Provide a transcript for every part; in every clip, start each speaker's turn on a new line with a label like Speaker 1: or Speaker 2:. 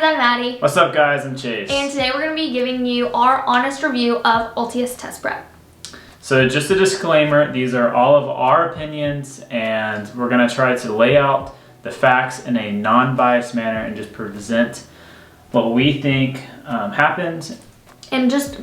Speaker 1: guys, I'm Maddie.
Speaker 2: What's up guys, I'm Chase.
Speaker 1: And today we're going to be giving you our honest review of ALTIUS test prep.
Speaker 2: So just a disclaimer, these are all of our opinions and we're going to try to lay out the facts in a non-biased manner and just present what we think happened.
Speaker 1: And just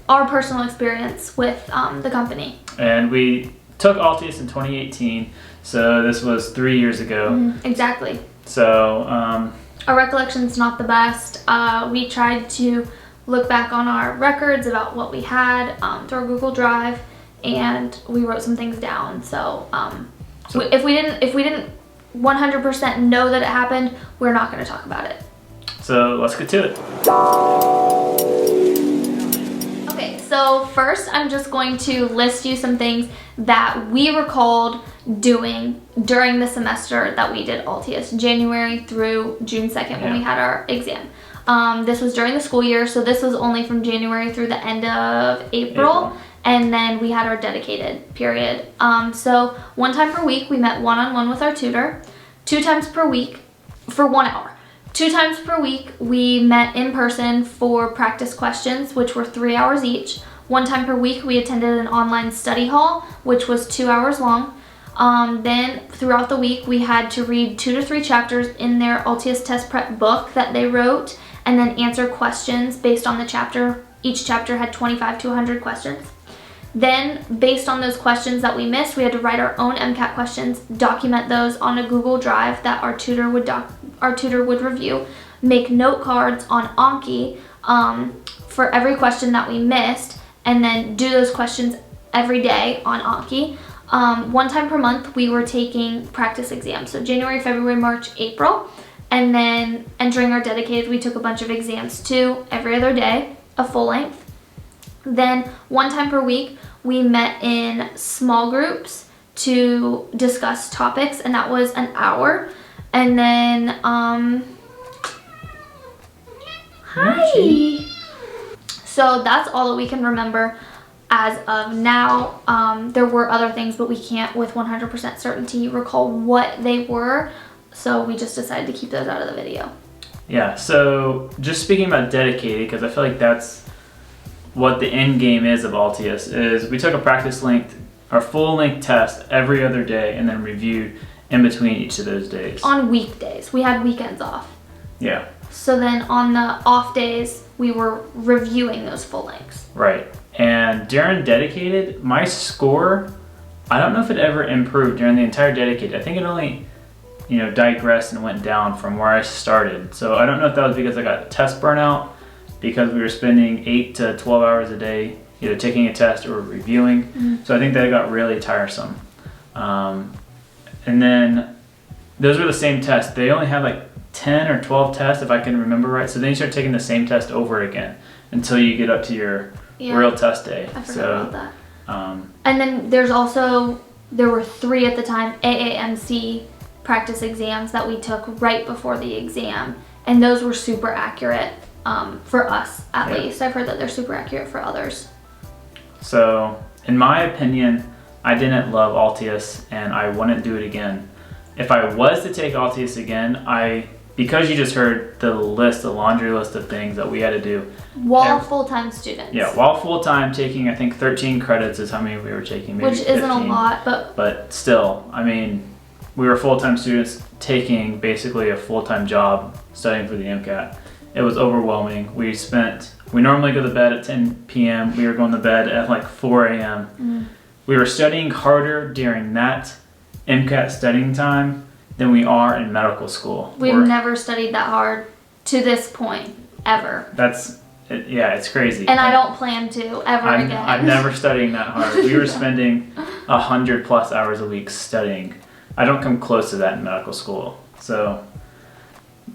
Speaker 1: our personal experience with the company.
Speaker 2: And we took ALTIUS in 2018, so this was 3 years ago.
Speaker 1: Exactly.
Speaker 2: So
Speaker 1: our recollection's not the best. We tried to look back on our records about what we had through our Google Drive, and we wrote some things down. So, if we didn't 100% know that it happened, we're not going to talk about it.
Speaker 2: So let's get to it.
Speaker 1: Okay, so first I'm just going to list you some things that we recalled doing during the semester that we did ALTIUS, January through June 2nd when we had our exam. This was during the school year, so this was only from January through the end of April. And then we had our dedicated period. So one time per week we met one-on-one with our tutor. 2 times per week for 1 hour. 2 times per week we met in person for practice questions, which were 3 hours each. 1 time per week we attended an online study hall, which was 2 hours long. Then throughout the week we had to read 2 to 3 chapters in their ALTIUS test prep book that they wrote, and then answer questions based on the chapter. Each chapter had 25 to 100 questions. Then, based on those questions that we missed, we had to write our own MCAT questions, document those on a Google Drive that our tutor would review, make note cards on Anki for every question that we missed, and then do those questions every day on Anki. 1 time per month, we were taking practice exams, so January, February, March, April, and then entering our dedicated, we took a bunch of exams too, every other day, a full length. Then 1 time per week, we met in small groups to discuss topics, and that was an hour. And then, hi! So that's all that we can remember as of now. There were other things, but we can't with 100% certainty recall what they were. So we just decided to keep those out of the video.
Speaker 2: Yeah, so just speaking about dedicated, because I feel like that's what the end game is of ALTIUS, is we took a practice length or full length test every other day and then reviewed in between each of those days.
Speaker 1: On weekdays. We had weekends off.
Speaker 2: Yeah.
Speaker 1: So then on the off days, we were reviewing those full lengths.
Speaker 2: Right. And during dedicated, my score, I don't know if it ever improved during the entire dedicated. I think it only, digressed and went down from where I started. So I don't know if that was because I got test burnout, because we were spending 8 to 12 hours a day either taking a test or reviewing. So I think that got really tiresome. And then those were the same tests. They only had like 10 or 12 tests if I can remember right. So then you start taking the same test over again until you get up to your real test day.
Speaker 1: I forgot about that.
Speaker 2: And
Speaker 1: then there were 3 at the time AAMC practice exams that we took right before the exam. And those were super accurate. For us, at least. I've heard that they're super accurate for others.
Speaker 2: So, in my opinion, I didn't love ALTIUS and I wouldn't do it again. If I was to take ALTIUS again, because you just heard the laundry list of things that we had to do.
Speaker 1: While full-time students.
Speaker 2: Yeah, while full-time, taking, I think 13 credits is how many we were taking. Maybe
Speaker 1: which isn't
Speaker 2: 15,
Speaker 1: a lot,
Speaker 2: but still, I mean, we were full-time students taking basically a full-time job studying for the MCAT. It was overwhelming. We normally go to bed at 10 p.m. We were going to bed at like 4 a.m. We were studying harder during that MCAT studying time than we are in medical school.
Speaker 1: We've never studied that hard to this point, ever.
Speaker 2: It's crazy.
Speaker 1: And I don't plan to ever again.
Speaker 2: I'm never studying that hard. We were spending 100+ hours a week studying. I don't come close to that in medical school. So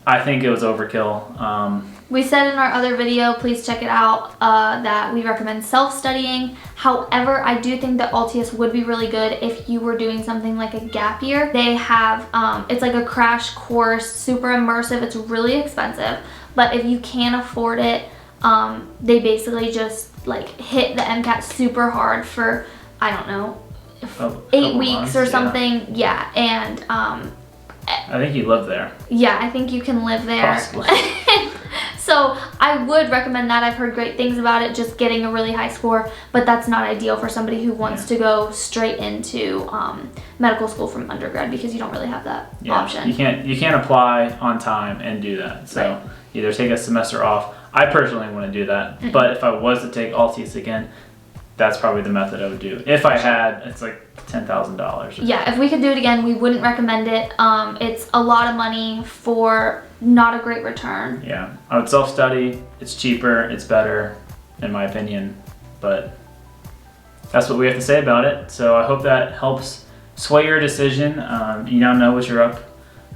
Speaker 2: I think it was overkill.
Speaker 1: We said in our other video, please check it out, that we recommend self-studying. However, I do think that ALTIUS would be really good if you were doing something like a gap year. They have, it's like a crash course, super immersive. It's really expensive, but if you can afford it, they basically just like hit the MCAT super hard for, I don't know, 8 weeks months, or something. And
Speaker 2: I think you live there.
Speaker 1: Yeah, I think you can live there.
Speaker 2: Possibly.
Speaker 1: So I would recommend that. I've heard great things about it, just getting a really high score, but that's not ideal for somebody who wants to go straight into medical school from undergrad, because you don't really have that option.
Speaker 2: You can't apply on time and do that. So either take a semester off. I personally want to do that, but if I was to take ALTIUS again, that's probably the method I would do. If I had, it's like $10,000.
Speaker 1: Yeah, if we could do it again, we wouldn't recommend it. It's a lot of money for not a great return.
Speaker 2: Yeah, I would self-study. It's cheaper, it's better, in my opinion, but that's what we have to say about it. So I hope that helps sway your decision. You now know what you're up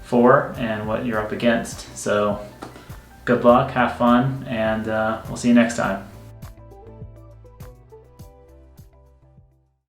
Speaker 2: for and what you're up against. So good luck, have fun, and we'll see you next time.